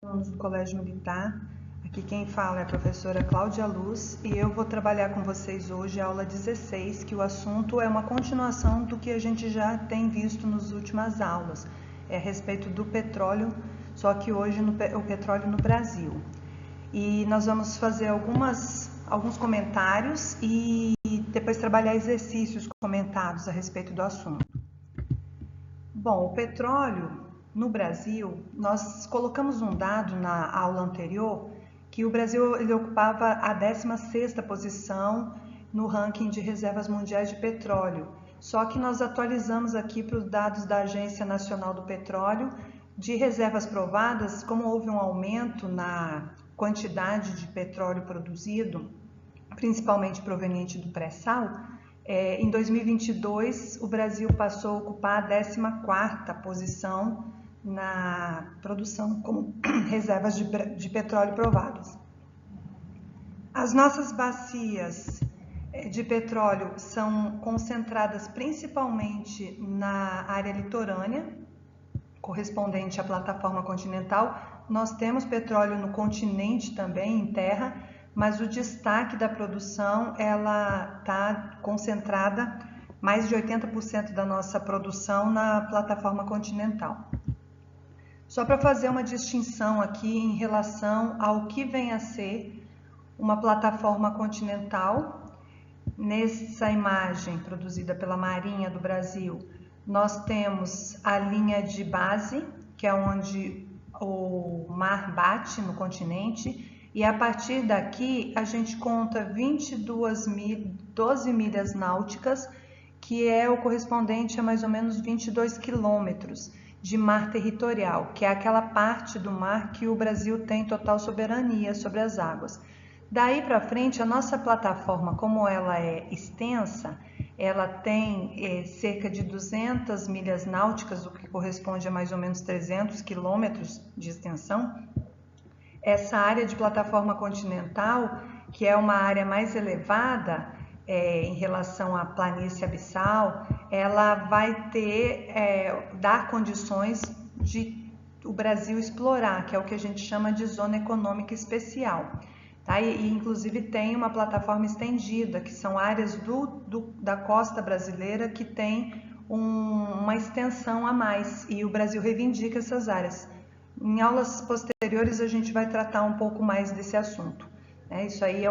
Alunos do Colégio Militar. Aqui quem fala é a professora Cláudia Luz e eu vou trabalhar com vocês hoje a aula 16, que o assunto é uma continuação do que a gente já tem visto nas últimas aulas. É a respeito do petróleo, só que hoje o petróleo no Brasil. E nós vamos fazer alguns comentários e depois trabalhar exercícios comentados a respeito do assunto. Bom, o petróleo no Brasil, nós colocamos um dado na aula anterior que o Brasil ele ocupava a 16ª posição no ranking de reservas mundiais de petróleo. Só que nós atualizamos aqui para os dados da Agência Nacional do Petróleo de reservas provadas, como houve um aumento na quantidade de petróleo produzido, principalmente proveniente do pré-sal. Em 2022, o Brasil passou a ocupar a 14ª posição na produção como reservas de petróleo provadas. As nossas bacias de petróleo são concentradas principalmente na área litorânea, correspondente à plataforma continental. Nós temos petróleo no continente também, em terra, mas o destaque da produção ela está concentrada, mais de 80% da nossa produção na plataforma continental. Só para fazer uma distinção aqui em relação ao que vem a ser uma plataforma continental, nessa imagem produzida pela Marinha do Brasil, nós temos a linha de base, que é onde o mar bate no continente, e a partir daqui a gente conta 12 milhas náuticas, que é o correspondente a mais ou menos 22 quilômetros de mar territorial, que é aquela parte do mar que o Brasil tem total soberania sobre as águas. Daí para frente, a nossa plataforma, como ela é extensa, ela tem cerca de 200 milhas náuticas, o que corresponde a mais ou menos 300 quilômetros de extensão. Essa área de plataforma continental, que é uma área mais elevada em relação à planície abissal, ela vai dar condições de o Brasil explorar, que é o que a gente chama de zona econômica especial. Tá? E inclusive tem uma plataforma estendida, que são áreas da costa brasileira que tem uma extensão a mais, e o Brasil reivindica essas áreas. Em aulas posteriores a gente vai tratar um pouco mais desse assunto. Isso aí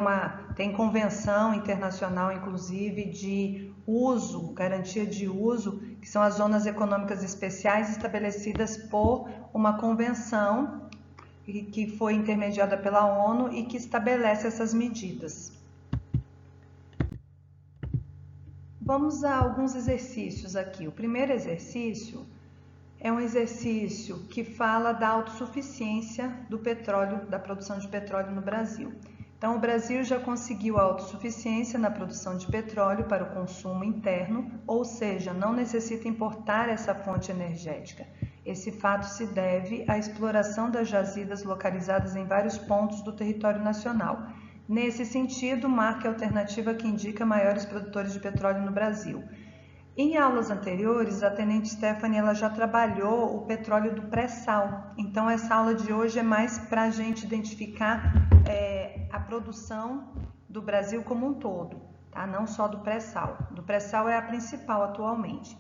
tem convenção internacional, inclusive, de uso, garantia de uso, que são as zonas econômicas especiais estabelecidas por uma convenção que foi intermediada pela ONU e que estabelece essas medidas. Vamos a alguns exercícios aqui. O primeiro exercício é um exercício que fala da autossuficiência do petróleo, da produção de petróleo no Brasil. Então, o Brasil já conseguiu a autossuficiência na produção de petróleo para o consumo interno, ou seja, não necessita importar essa fonte energética. Esse fato se deve à exploração das jazidas localizadas em vários pontos do território nacional. Nesse sentido, marca a alternativa que indica maiores produtores de petróleo no Brasil. Em aulas anteriores, a Tenente Stephanie ela já trabalhou o petróleo do pré-sal. Então, essa aula de hoje é mais para a gente identificar a produção do Brasil como um todo, tá? Não só do pré-sal. Do pré-sal é a principal atualmente.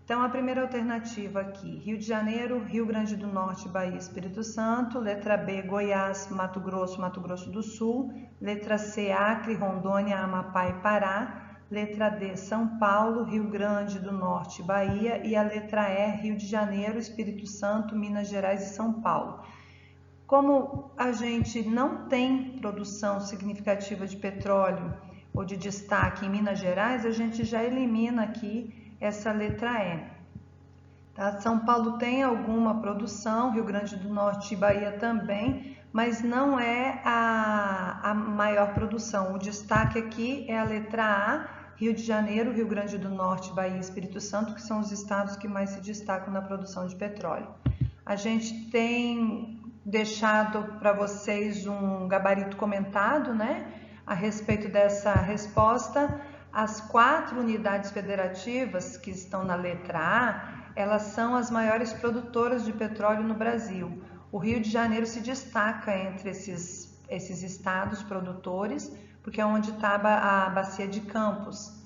Então, a primeira alternativa aqui, Rio de Janeiro, Rio Grande do Norte, Bahia, Espírito Santo. Letra B, Goiás, Mato Grosso do Sul. Letra C, Acre, Rondônia, Amapá e Pará. Letra D, São Paulo, Rio Grande do Norte, Bahia. E a letra E, Rio de Janeiro, Espírito Santo, Minas Gerais e São Paulo. Como a gente não tem produção significativa de petróleo ou de destaque em Minas Gerais, a gente já elimina aqui essa letra E. Tá? São Paulo tem alguma produção, Rio Grande do Norte e Bahia também, mas não é a maior produção. O destaque aqui é a letra A, Rio de Janeiro, Rio Grande do Norte, Bahia e Espírito Santo, que são os estados que mais se destacam na produção de petróleo. A gente tem deixado para vocês um gabarito comentado, a respeito dessa resposta. As 4 unidades federativas que estão na letra A, elas são as maiores produtoras de petróleo no Brasil. O Rio de Janeiro se destaca entre esses estados produtores, porque é onde está a bacia de Campos.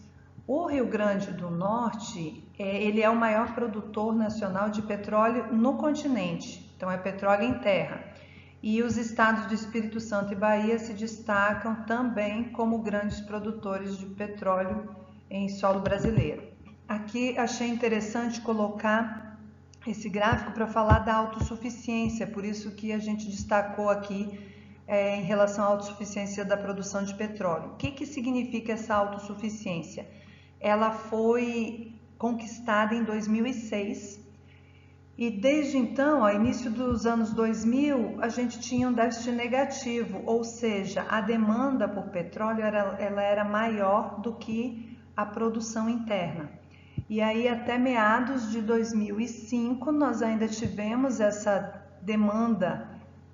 O Rio Grande do Norte, ele é o maior produtor nacional de petróleo no continente, então é petróleo em terra. E os estados do Espírito Santo e Bahia se destacam também como grandes produtores de petróleo em solo brasileiro. Aqui achei interessante colocar esse gráfico para falar da autossuficiência, por isso que a gente destacou aqui em relação à autossuficiência da produção de petróleo. O que significa essa autossuficiência? Ela foi conquistada em 2006 e desde então, ao início dos anos 2000, a gente tinha um déficit negativo, ou seja, a demanda por petróleo ela era maior do que a produção interna. E aí até meados de 2005 nós ainda tivemos essa demanda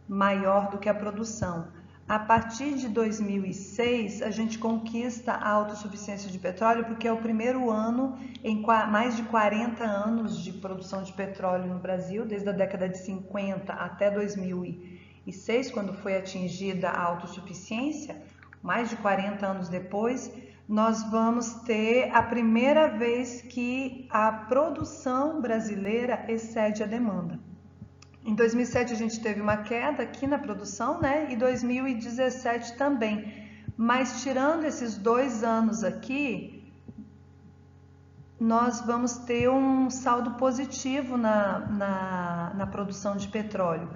maior do que a produção. A partir de 2006 a gente conquista a autossuficiência de petróleo porque é o primeiro ano em mais de 40 anos de produção de petróleo no Brasil, desde a década de 50 até 2006, quando foi atingida a autossuficiência, mais de 40 anos depois, nós vamos ter a primeira vez que a produção brasileira excede a demanda. Em 2007 a gente teve uma queda aqui na produção, né? E 2017 também. Mas tirando esses 2 anos aqui, nós vamos ter um saldo positivo na produção de petróleo.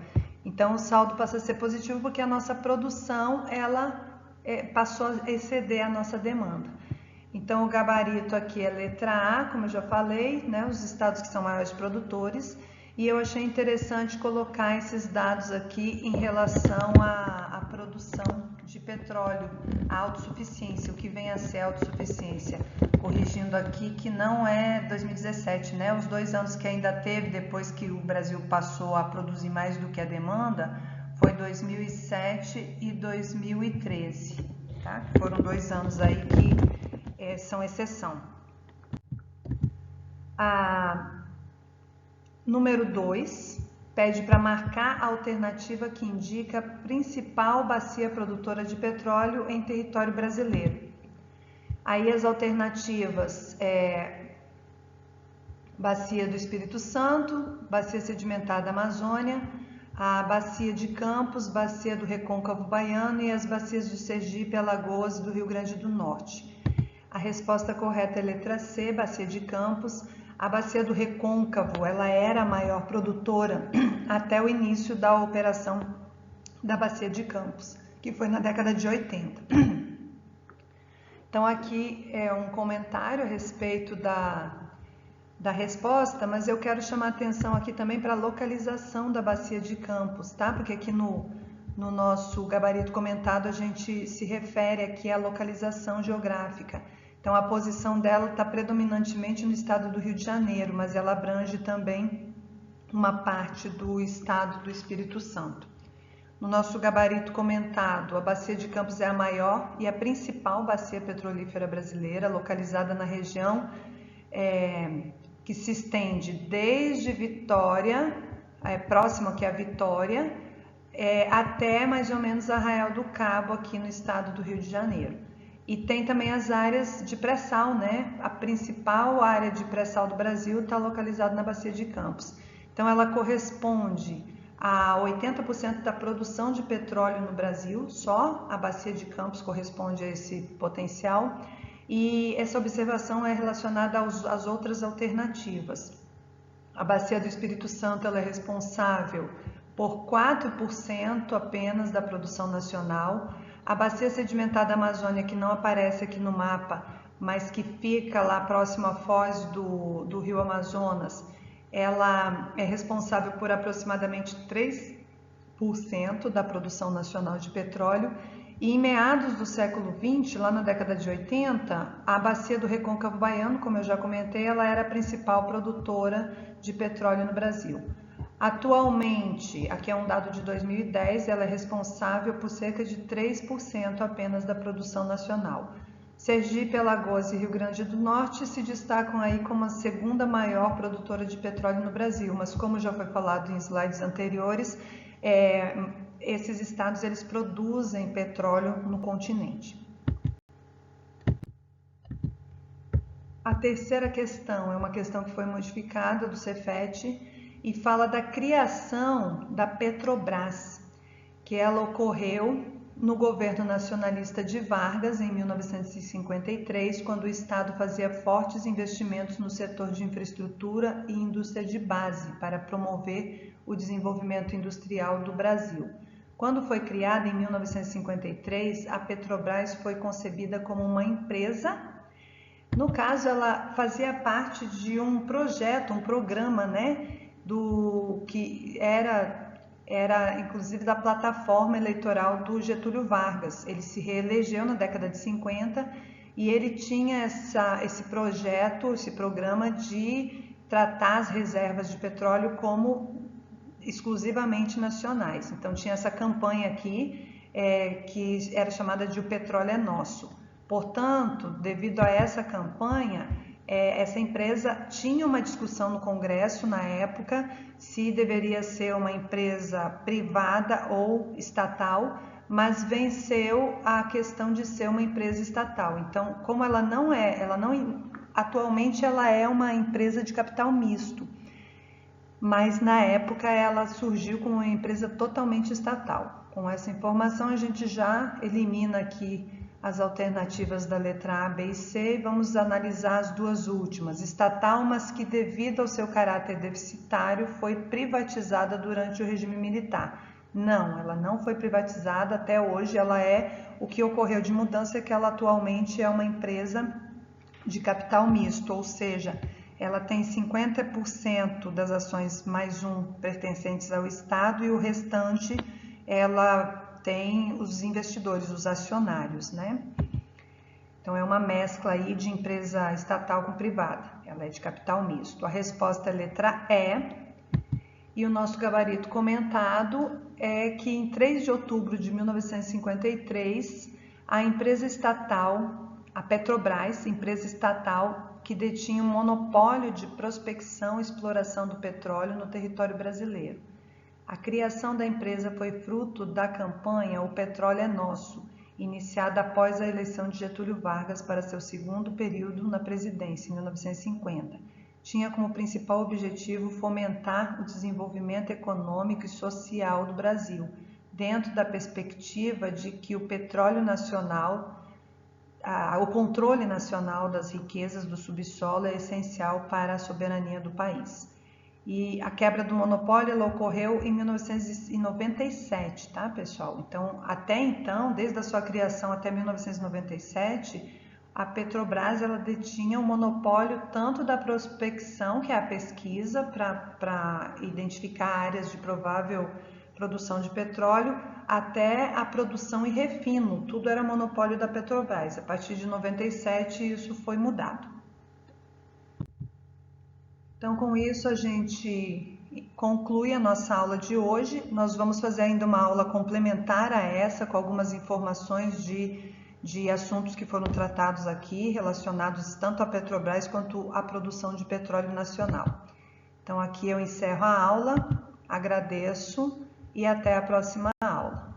Então o saldo passa a ser positivo porque a nossa produção ela passou a exceder a nossa demanda. Então o gabarito aqui é letra A, como eu já falei, né? Os estados que são maiores produtores. E eu achei interessante colocar esses dados aqui em relação à produção de petróleo, a autossuficiência, o que vem a ser a autossuficiência. Corrigindo aqui que não é 2017, né? Os 2 anos que ainda teve depois que o Brasil passou a produzir mais do que a demanda foi 2007 e 2013, tá? Foram 2 anos aí que são exceção. Número 2, pede para marcar a alternativa que indica a principal bacia produtora de petróleo em território brasileiro. Aí as alternativas bacia do Espírito Santo, bacia sedimentar da Amazônia, a bacia de Campos, bacia do Recôncavo Baiano e as bacias de Sergipe, Alagoas e do Rio Grande do Norte. A resposta correta é letra C, bacia de Campos. A bacia do Recôncavo, ela era a maior produtora até o início da operação da bacia de Campos, que foi na década de 80. Então aqui é um comentário a respeito da resposta, mas eu quero chamar a atenção aqui também para a localização da bacia de Campos, tá? Porque aqui no nosso gabarito comentado a gente se refere aqui à localização geográfica. Então, a posição dela está predominantemente no estado do Rio de Janeiro, mas ela abrange também uma parte do estado do Espírito Santo. No nosso gabarito comentado, a bacia de Campos é a maior e a principal bacia petrolífera brasileira, localizada na região que se estende desde Vitória, próximo aqui a Vitória, até mais ou menos Arraial do Cabo, aqui no estado do Rio de Janeiro. E tem também as áreas de pré-sal, né? A principal área de pré-sal do Brasil está localizada na bacia de Campos. Então, ela corresponde a 80% da produção de petróleo no Brasil, só a bacia de Campos corresponde a esse potencial. E essa observação é relacionada às outras alternativas. A bacia do Espírito Santo ela é responsável por 4% apenas da produção nacional. A bacia sedimentar da Amazônia, que não aparece aqui no mapa, mas que fica lá próximo à foz do rio Amazonas, ela é responsável por aproximadamente 3% da produção nacional de petróleo. E em meados do século XX, lá na década de 80, a bacia do Recôncavo Baiano, como eu já comentei, ela era a principal produtora de petróleo no Brasil. Atualmente, aqui é um dado de 2010, ela é responsável por cerca de 3% apenas da produção nacional. Sergipe, Alagoas e Rio Grande do Norte se destacam aí como a segunda maior produtora de petróleo no Brasil, mas como já foi falado em slides anteriores, esses estados eles produzem petróleo no continente. A terceira questão é uma questão que foi modificada do Cefet e fala da criação da Petrobras, que ela ocorreu no governo nacionalista de Vargas em 1953, quando o Estado fazia fortes investimentos no setor de infraestrutura e indústria de base para promover o desenvolvimento industrial do Brasil. Quando foi criada em 1953, a Petrobras foi concebida como uma empresa. No caso, ela fazia parte de um projeto, um programa, do que era inclusive da plataforma eleitoral do Getúlio Vargas. Ele se reelegeu na década de 50 e ele tinha esse projeto, esse programa de tratar as reservas de petróleo como exclusivamente nacionais. Então tinha essa campanha aqui que era chamada de O Petróleo é Nosso. Portanto, devido a essa campanha, essa empresa tinha uma discussão no Congresso na época se deveria ser uma empresa privada ou estatal, mas venceu a questão de ser uma empresa estatal. Então, como atualmente ela é uma empresa de capital misto, mas na época ela surgiu como uma empresa totalmente estatal. Com essa informação a gente já elimina aqui as alternativas da letra A, B e C e vamos analisar as duas últimas. Estatal, mas que devido ao seu caráter deficitário foi privatizada durante o regime militar. Não, ela não foi privatizada, até hoje ela o que ocorreu de mudança é que ela atualmente é uma empresa de capital misto, ou seja, ela tem 50% das ações mais um pertencentes ao Estado e o restante ela tem os investidores, os acionários, Então é uma mescla aí de empresa estatal com privada, ela é de capital misto. A resposta é letra E, e o nosso gabarito comentado é que em 3 de outubro de 1953, a empresa estatal, a Petrobras, empresa estatal que detinha um monopólio de prospecção e exploração do petróleo no território brasileiro. A criação da empresa foi fruto da campanha O Petróleo é Nosso, iniciada após a eleição de Getúlio Vargas para seu segundo período na presidência, em 1950. Tinha como principal objetivo fomentar o desenvolvimento econômico e social do Brasil, dentro da perspectiva de que o petróleo nacional, o controle nacional das riquezas do subsolo é essencial para a soberania do país. E a quebra do monopólio ela ocorreu em 1997, tá, pessoal? Então, até então, desde a sua criação até 1997, a Petrobras ela detinha o monopólio tanto da prospecção, que é a pesquisa para identificar áreas de provável produção de petróleo, até a produção e refino. Tudo era monopólio da Petrobras. A partir de 97 isso foi mudado. Então, com isso, a gente conclui a nossa aula de hoje. Nós vamos fazer ainda uma aula complementar a essa, com algumas informações de assuntos que foram tratados aqui, relacionados tanto à Petrobras quanto à produção de petróleo nacional. Então, aqui eu encerro a aula, agradeço e até a próxima aula.